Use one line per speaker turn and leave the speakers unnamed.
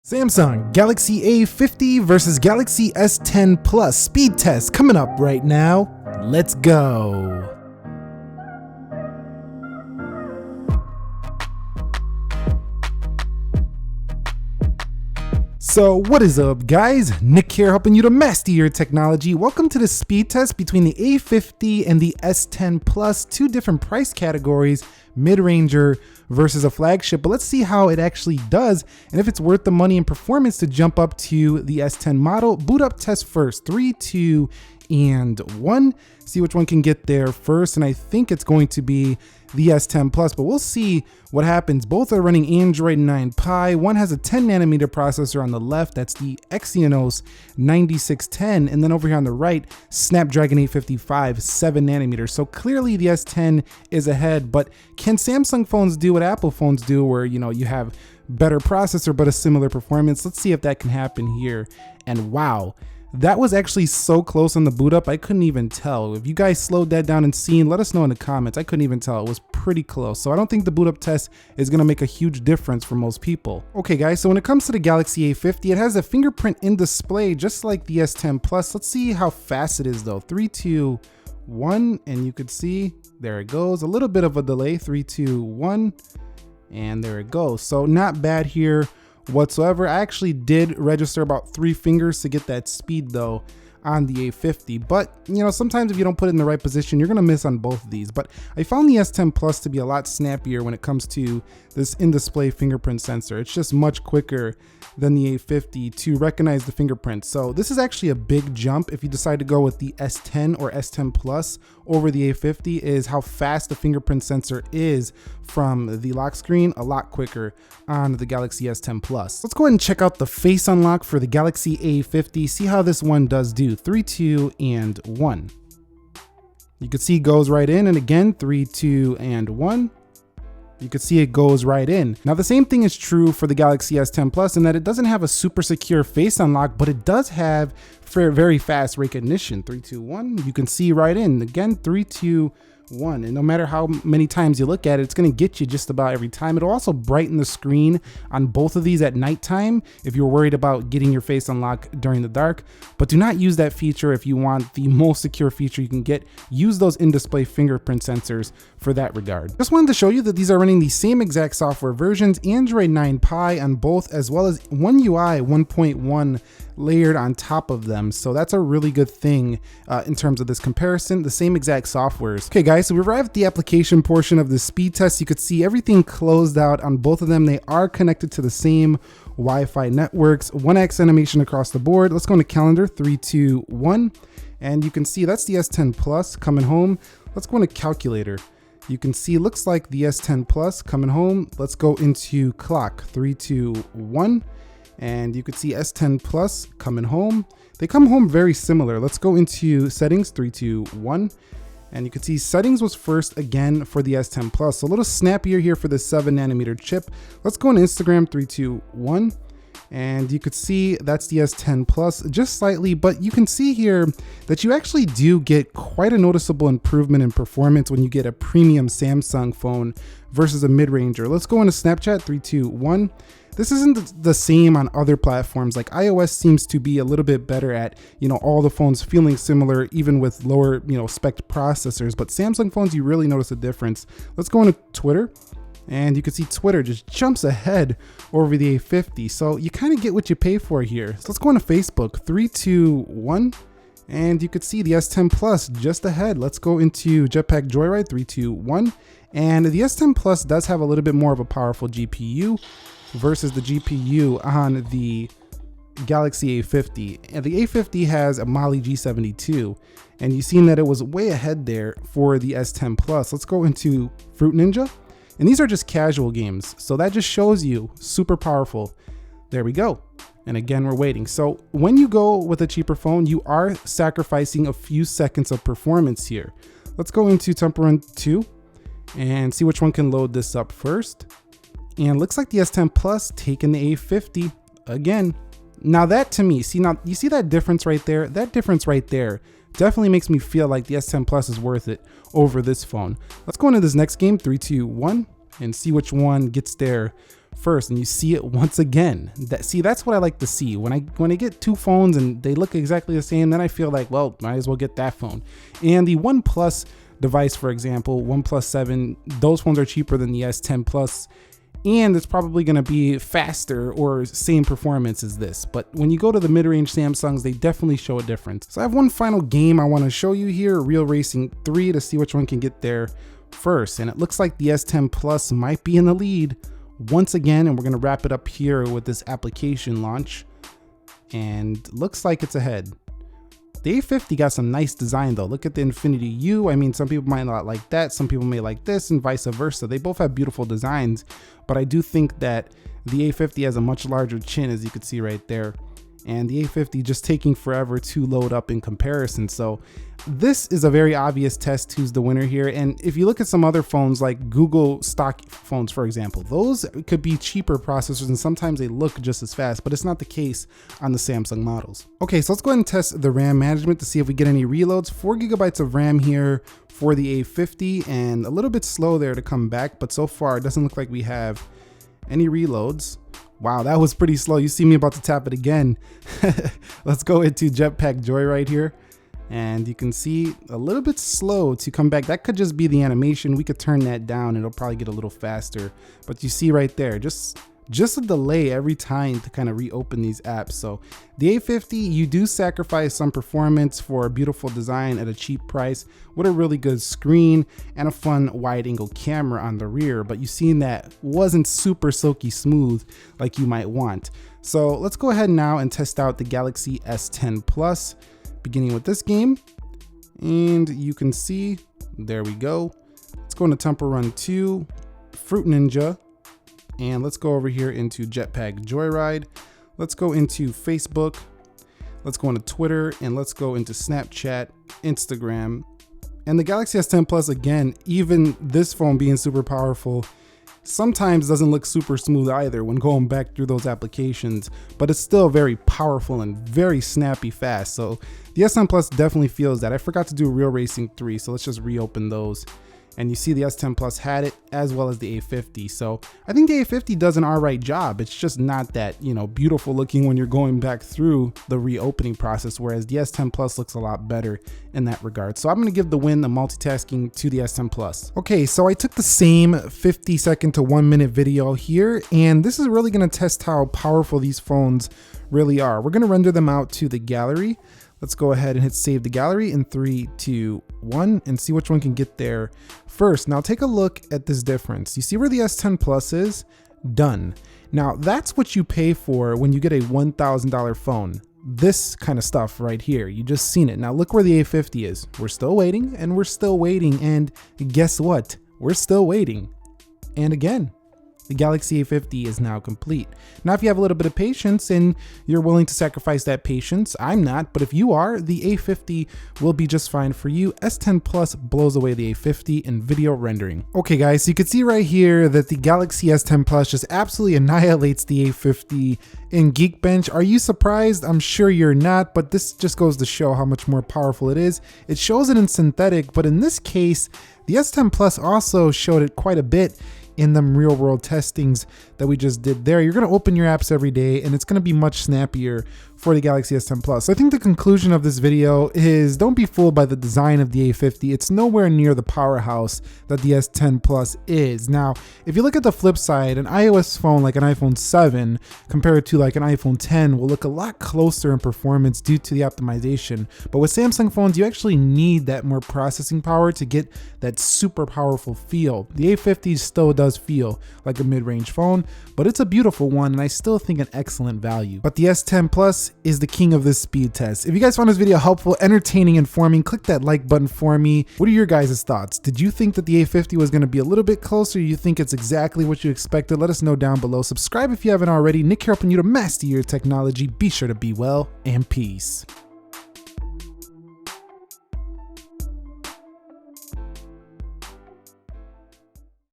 Samsung Galaxy A50 versus Galaxy S10 Plus speed test coming up right now. Let's go. So what is up guys, Nick here helping you to master your technology. Welcome to the speed test between the A50 and the S10 Plus, two different price categories, mid-ranger versus a flagship. But let's see how it actually does and if it's worth the money and performance to jump up to the S10 model. Boot up test first, 3, 2, and 1. See which one can get there first, and I think it's going to be the S10 Plus, but we'll see what happens. Both are running Android 9 Pie. One has a 10 nanometer processor on the left, that's the Exynos 9610, and then over here on the right, Snapdragon 855, 7 nanometers. So clearly the S10 is ahead, but can Samsung phones do what Apple phones do, where you have better processor but a similar performance? Let's see if that can happen here. And wow, that was actually so close on the boot up, I couldn't even tell. If you guys slowed that down and seen, let us know in the comments. I couldn't even tell. It was pretty close. So I don't think the boot up test is going to make a huge difference for most people. Okay guys, so when it comes to the Galaxy A50, it has a fingerprint in display just like the S10 Plus. Let's see how fast it is though. 3, 2, 1, and you could see there it goes. A little bit of a delay. 3, 2, 1, and there it goes. So not bad here whatsoever. I actually did register about 3 fingers to get that speed though on the A50, but sometimes if you don't put it in the right position, you're gonna miss on both of these. But I found the S10 Plus to be a lot snappier when it comes to this in-display fingerprint sensor. It's just much quicker than the A50 to recognize the fingerprint. So this is actually a big jump if you decide to go with the S10 or S10 Plus over the A50, is how fast the fingerprint sensor is from the lock screen, a lot quicker on the Galaxy S10 Plus. Let's go ahead and check out the face unlock for the Galaxy A50, see how this one does do. 3, 2, and 1. You can see it goes right in, and again 3, 2, and 1. You can see it goes right in. Now the same thing is true for the Galaxy S10 Plus in that it doesn't have a super secure face unlock, but it does have very fast recognition. 3, 2, 1. You can see right in. Again 3, 2, 1, and no matter how many times you look at it, it's going to get you just about every time. It'll also brighten the screen on both of these at nighttime if you're worried about getting your face unlocked during the dark, but do not use that feature if you want the most secure feature you can get. Use those in-display fingerprint sensors for that regard. Just wanted to show you that these are running the same exact software versions, Android 9 Pie on both, as well as One UI 1.1 layered on top of them. So that's a really good thing in terms of this comparison, the same exact softwares. Okay guys, so we arrived at the application portion of the speed test. You could see everything closed out on both of them. They are connected to the same Wi-Fi networks, 1x animation across the board. Let's go into calendar, 3, 2, 1. And you can see that's the S10 Plus coming home. Let's go into calculator. You can see looks like the S10 Plus coming home. Let's go into clock, 3, 2, 1. And you can see S10 Plus coming home. They come home very similar. Let's go into settings, 3, 2, 1. And you can see settings was first again for the S10 Plus. So a little snappier here for the 7 nanometer chip. Let's go into Instagram, 3, 2, 1. And you could see that's the S10 Plus just slightly, but you can see here that you actually do get quite a noticeable improvement in performance when you get a premium Samsung phone versus a mid-ranger. Let's go into Snapchat, 3, 2, 1. This isn't the same on other platforms. Like iOS seems to be a little bit better at, all the phones feeling similar, even with lower, spec processors. But Samsung phones, you really notice a difference. Let's go into Twitter. And you can see Twitter just jumps ahead over the A50. So you kind of get what you pay for here. So let's go into Facebook, 3, 2, 1. And you could see the S10 Plus just ahead. Let's go into Jetpack Joyride, 3, 2, 1. And the S10 Plus does have a little bit more of a powerful GPU versus the GPU on the Galaxy A50. And the A50 has a Mali G72. And you've seen that it was way ahead there for the S10 Plus. Let's go into Fruit Ninja. And these are just casual games. So that just shows you super powerful. There we go. And again, we're waiting. So when you go with a cheaper phone, you are sacrificing a few seconds of performance here. Let's go into Temple Run 2 and see which one can load this up first. And looks like the S10 Plus taking the A50 again. Now that to me, you see that difference right there? That difference right there definitely makes me feel like the S10 Plus is worth it over this phone. Let's go into this next game, 3, 2, 1, and see which one gets there first, and you see it once again. That's what I like to see. When I get two phones and they look exactly the same, then I feel like, well, might as well get that phone. And the OnePlus device, for example, OnePlus 7, those phones are cheaper than the S10 Plus, and it's probably going to be faster or same performance as this. But when you go to the mid-range Samsungs, they definitely show a difference. So I have one final game I want to show you here, Real Racing 3, to see which one can get there first. And it looks like the S10 Plus might be in the lead once again, and we're going to wrap it up here with this application launch, and looks like it's ahead. The A50 got some nice design though. Look at the Infinity U. I mean, some people might not like that, some people may like this, and vice versa. They both have beautiful designs, but I do think that the A50 has a much larger chin, as you can see right there, and the A50 just taking forever to load up in comparison. So this is a very obvious test who's the winner here. And if you look at some other phones like Google stock phones, for example, those could be cheaper processors and sometimes they look just as fast, but it's not the case on the Samsung models. Okay, so let's go ahead and test the RAM management to see if we get any reloads. 4 GB of RAM here for the A50, and a little bit slow there to come back, but so far it doesn't look like we have any reloads. Wow, that was pretty slow. You see me about to tap it again. Let's go into Jetpack Joyride here. And you can see a little bit slow to come back. That could just be the animation. We could turn that down. It'll probably get a little faster. But you see right there, just a delay every time to kind of reopen these apps. So the A50, you do sacrifice some performance for a beautiful design at a cheap price with a really good screen and a fun wide angle camera on the rear. But you've seen that wasn't super silky smooth like you might want. So let's go ahead now and test out the Galaxy S10 Plus, beginning with this game. And you can see, there we go. Let's go into Temple Run 2, Fruit Ninja, and let's go over here into Jetpack Joyride. Let's go into Facebook. Let's go into Twitter, and let's go into Snapchat, Instagram. And the Galaxy S10 Plus, again, even this phone being super powerful, sometimes doesn't look super smooth either when going back through those applications, but it's still very powerful and very snappy fast. So the S10 Plus definitely feels that. I forgot to do Real Racing 3, so let's just reopen those. And you see the S10 Plus had it, as well as the A50. So I think the A50 does an alright job. It's just not that, beautiful looking when you're going back through the reopening process, whereas the S10 Plus looks a lot better in that regard. So I'm going to give the win, the multitasking, to the S10 Plus. Okay, so I took the same 50-second to 1-minute video here, and this is really going to test how powerful these phones really are. We're going to render them out to the gallery. Let's go ahead and hit save the gallery in 3, 2, 1, and see which one can get there first. Now take a look at this difference. You see where the S10 Plus is? Done. Now that's what you pay for when you get a $1,000 phone. This kind of stuff right here. You just seen it. Now look where the A50 is. We're still waiting, and we're still waiting, and guess what? We're still waiting. And again, the Galaxy A50 is now complete. Now, if you have a little bit of patience and you're willing to sacrifice that patience, I'm not, but if you are, the A50 will be just fine for you. S10 Plus blows away the A50 in video rendering. Okay guys, so you can see right here that the Galaxy S10 Plus just absolutely annihilates the A50 in Geekbench. Are you surprised? I'm sure you're not, but this just goes to show how much more powerful it is. It shows it in synthetic, but in this case, the S10 Plus also showed it quite a bit in them real world testings that we just did there. You're going to open your apps every day, and it's going to be much snappier for the Galaxy S10 Plus. So I think the conclusion of this video is, don't be fooled by the design of the A50. It's nowhere near the powerhouse that the S10 Plus is. Now, if you look at the flip side, an iOS phone like an iPhone 7 compared to like an iPhone 10 will look a lot closer in performance due to the optimization. But with Samsung phones, you actually need that more processing power to get that super powerful feel. The A50 still does feel like a mid-range phone, but it's a beautiful one, and I still think an excellent value. But the S10 Plus is the king of this speed test. If you guys found this video helpful, entertaining, informing, click that like button for me. What are your guys' thoughts? Did you think that the A50 was going to be a little bit closer? You think it's exactly what you expected? Let us know down below. Subscribe if you haven't already. Nick here helping you to master your technology. Be sure to be well, and peace.